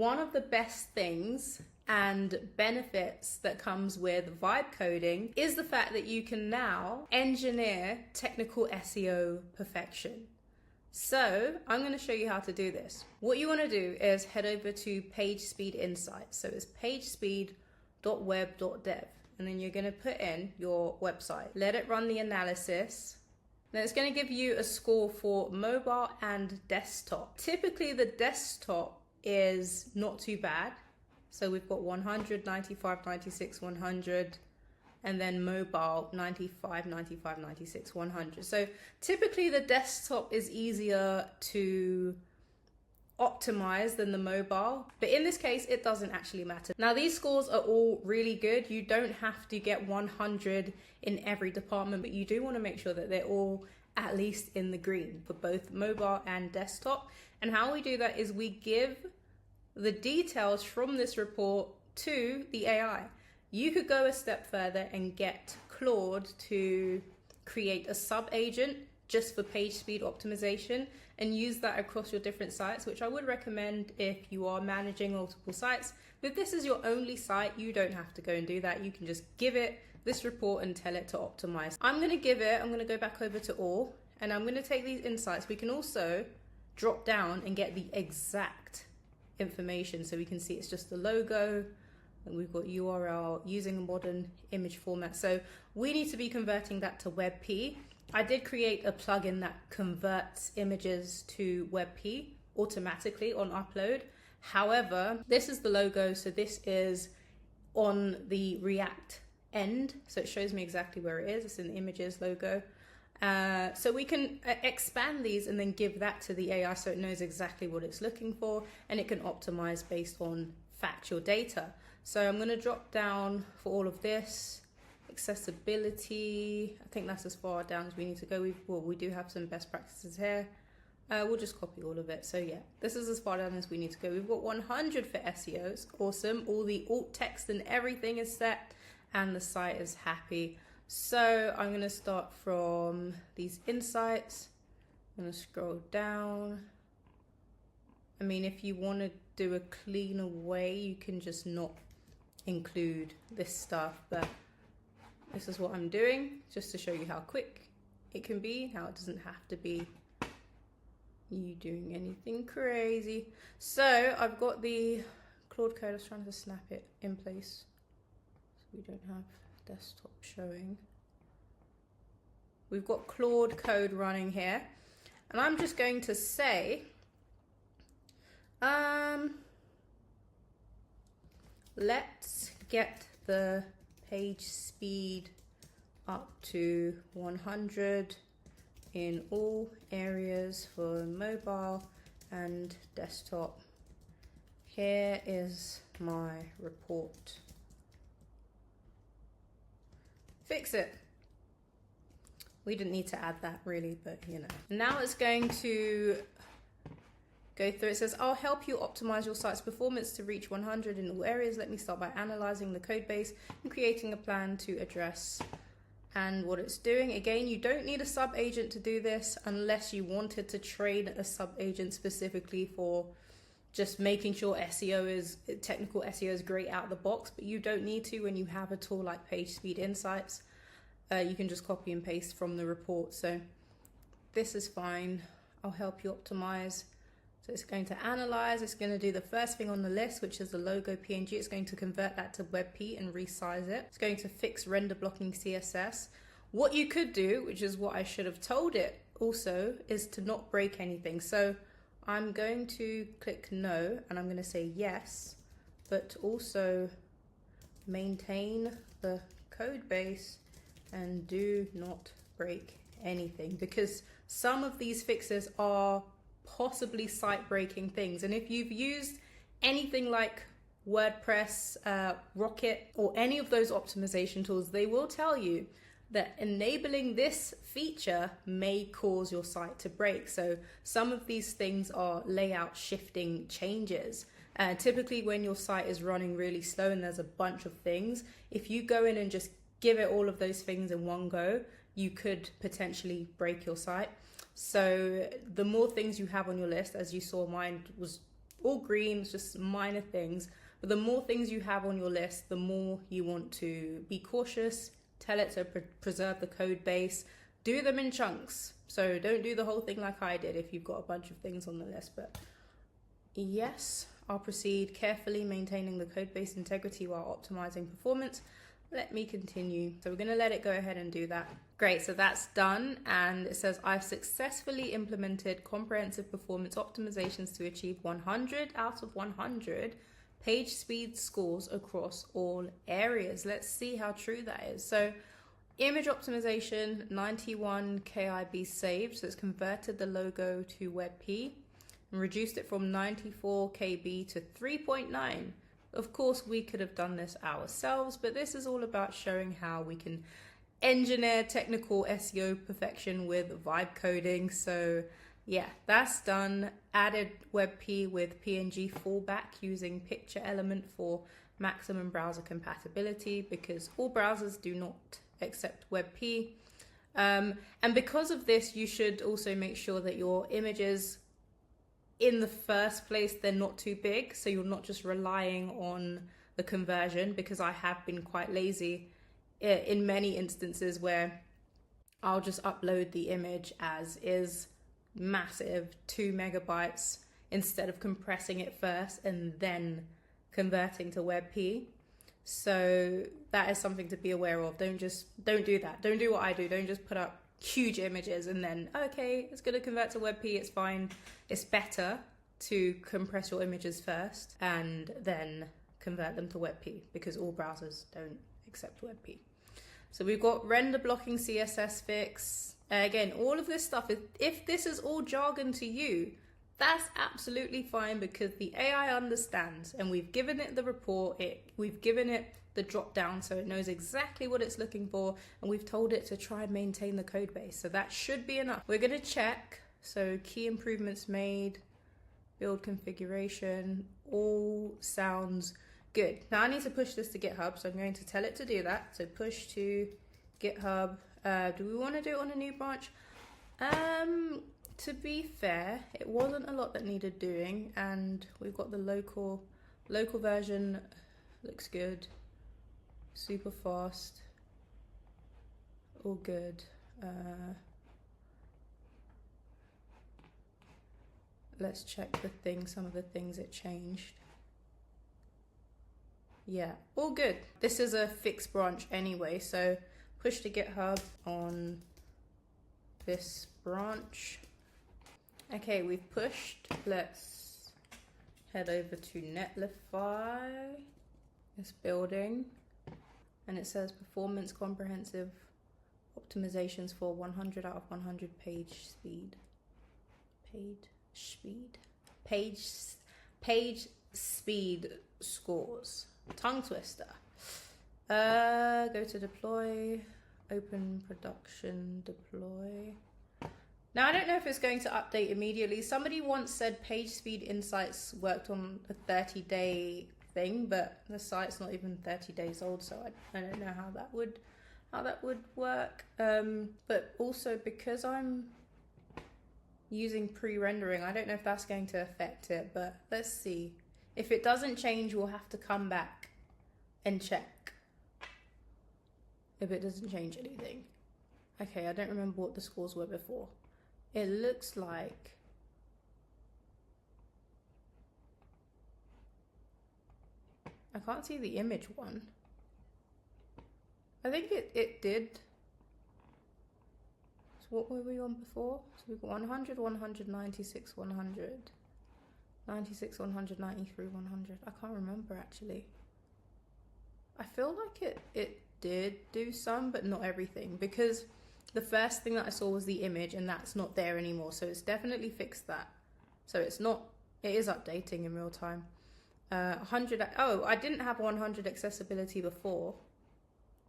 one of the best things and benefits that comes with vibe coding is the fact that you can now engineer technical SEO perfection. So I'm going to show you how to do this. What you want to do is head over to PageSpeed Insights. So it's pagespeed.web.dev. And then you're going to put in your website. Let it run the analysis. Then it's going to give you a score for mobile and desktop. Typically the desktop is not too bad. So we've got 100, 95, 96, 100, and then mobile 95, 95, 96, 100. So typically the desktop is easier to optimize than the mobile, but in this case it doesn't actually matter. Now these scores are all really good. You don't have to get 100 in every department, but you do want to make sure that they're all at least in the green for both mobile and desktop. And how we do that is we give the details from this report to the AI. You could go a step further and get Claude to create a sub-agent just for page speed optimization and use that across your different sites, which I would recommend if you are managing multiple sites. If this is your only site, you don't have to go and do that. You can just give it this report and tell it to optimize. I'm going to go back over to all, and I'm going to take these insights. We can also drop down and get the exact information, so we can see it's just the logo, and we've got URL using a modern image format. So we need to be converting that to WebP. I did create a plugin that converts images to WebP automatically on upload. However, this is the logo, so this is on the React end, so it shows me exactly where it is. It's in the images logo. So we can expand these and then give that to the AI so it knows exactly what it's looking for, and it can optimize based on factual data. So I'm going to drop down for all of this. Accessibility, I think that's as far down as we need to go. We do have some best practices here. We'll just copy all of it. So yeah, this is as far down as we need to go. We've got 100 for SEOs. Awesome. All the alt text and everything is set, and the site is happy. So I'm going to start from these insights. I'm going to scroll down. I mean, if you want to do a cleaner way, you can just not include this stuff, but this is what I'm doing just to show you how quick it can be, how it doesn't have to be you doing anything crazy. So I've got the Claude code. I was trying to snap it in place so we don't have desktop showing. We've got Claude code running here, and I'm just going to say let's get the page speed up to 100 in all areas for mobile and desktop. Here is my report. Fix it. We didn't need to add that really, but you know. Now it's going to go through. It says, I'll help you optimize your site's performance to reach 100 in all areas. Let me start by analyzing the code base and creating a plan to address and what it's doing. Again, you don't need a sub-agent to do this unless you wanted to train a sub-agent specifically for just making sure technical SEO is great out of the box, but you don't need to when you have a tool like PageSpeed Insights. You can just copy and paste from the report. So this is fine. I'll help you optimize. So it's going to analyze. It's going to do the first thing on the list, which is the logo PNG. It's going to convert that to WebP and resize it. It's going to fix render blocking CSS. What you could do, which is what I should have told it also, is to not break anything. So I'm going to click no, and I'm going to say yes, but also maintain the code base and do not break anything, because some of these fixes are possibly site breaking things. And if you've used anything like WordPress, Rocket, or any of those optimization tools, they will tell you that enabling this feature may cause your site to break. So some of these things are layout shifting changes. Typically when your site is running really slow and there's a bunch of things, if you go in and just give it all of those things in one go, you could potentially break your site. So the more things you have on your list, as you saw, mine was all green, just minor things. But the more things you have on your list, the more you want to be cautious, tell it to preserve the code base, do them in chunks. So don't do the whole thing like I did if you've got a bunch of things on the list. But yes, I'll proceed carefully, maintaining the code base integrity while optimizing performance. Let me continue. So we're going to let it go ahead and do that. Great, so that's done. And it says, I've successfully implemented comprehensive performance optimizations to achieve 100 out of 100 page speed scores across all areas. Let's see how true that is. So image optimization, 91 KIB saved. So it's converted the logo to WebP and reduced it from 94 KB to 3.9. Of course, we could have done this ourselves, but this is all about showing how we can engineer technical SEO perfection with vibe coding. So yeah, that's done. Added WebP with PNG fallback using picture element for maximum browser compatibility, because all browsers do not accept WebP. And because of this, you should also make sure that your images in the first place, they're not too big, so you're not just relying on the conversion, because I have been quite lazy in many instances where I'll just upload the image as is, massive 2 megabytes, instead of compressing it first and then converting to WebP. So that is something to be aware of. Don't do that. Don't do what I do. Don't just put up huge images and then, okay, it's going to convert to WebP, it's fine. It's better to compress your images first and then convert them to WebP, because all browsers don't accept WebP. So we've got render blocking CSS fix. Again, all of this stuff, if this is all jargon to you, that's absolutely fine, because the AI understands, and we've given it the report, we've given it the drop down so it knows exactly what it's looking for, and we've told it to try and maintain the code base. So that should be enough. We're going to check. So key improvements made, build configuration, all sounds good. Now I need to push this to GitHub, so I'm going to tell it to do that. So push to GitHub. Do we want to do it on a new branch? To be fair, it wasn't a lot that needed doing, and we've got the local version. Looks good, super fast, all good. Let's check some of the things it changed. Yeah, all good. This is a fixed branch anyway, so push to GitHub on this branch. Okay, we've pushed. Let's head over to Netlify, this building, and it says performance comprehensive optimizations for 100 out of 100 page speed scores. Tongue twister. Go to deploy, open production, deploy. Now, I don't know if it's going to update immediately. Somebody once said PageSpeed Insights worked on a 30-day thing, but the site's not even 30 days old, so I don't know how that would work. But also, because I'm using pre-rendering, I don't know if that's going to affect it, but let's see. If it doesn't change, we'll have to come back and check if it doesn't change anything. Okay, I don't remember what the scores were before. It looks like I can't see the image one. I think it did. So what were we on before? So we've got 100, 100, 96, 100. 96, 100, 93, 100. I can't remember actually. I feel like it did do some, but not everything, because the first thing that I saw was the image, and that's not there anymore. So it's definitely fixed that. So it is updating in real time. 100, oh, I didn't have 100 accessibility before.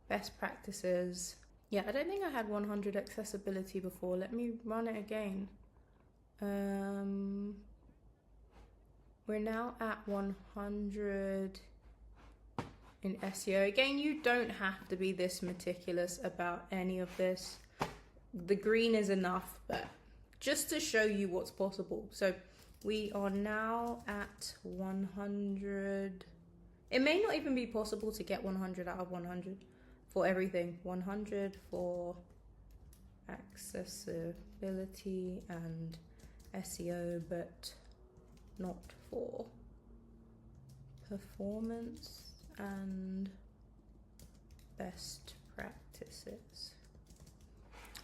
Best practices. Yeah, I don't think I had 100 accessibility before. Let me run it again. We're now at 100 in SEO. Again, you don't have to be this meticulous about any of this. The green is enough, but just to show you what's possible. So We are now at 100. It may not even be possible to get 100 out of 100 for everything. 100 for accessibility and SEO, but not for performance and best practices.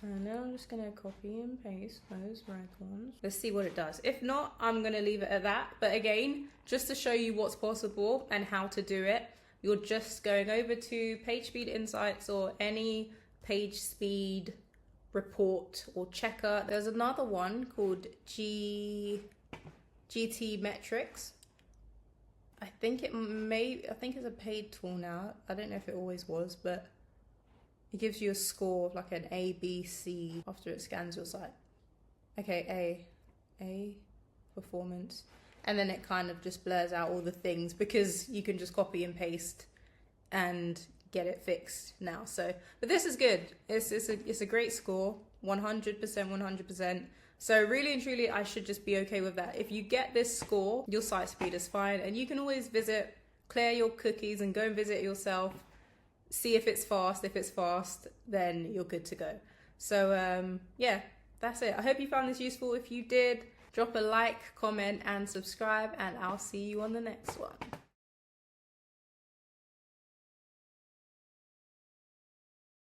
And now I'm just gonna copy and paste those red ones. Let's see what it does. If not, I'm gonna leave it at that. But again, just to show you what's possible and how to do it, you're just going over to PageSpeed Insights or any PageSpeed report or checker. There's another one called GT Metrics. I think it's a paid tool now. I don't know if it always was, but it gives you a score of like an A, B, C after it scans your site. Okay, A, performance. And then it kind of just blurs out all the things because you can just copy and paste and get it fixed now. So, but this is good. It's a great score, 100%, 100%. So really and truly, I should just be okay with that. If you get this score, your site speed is fine. And you can always clear your cookies and go and visit yourself. See if it's fast. If it's fast, then you're good to go. So yeah, that's it. I hope you found this useful. If you did, drop a like, comment, and subscribe, and I'll see you on the next one.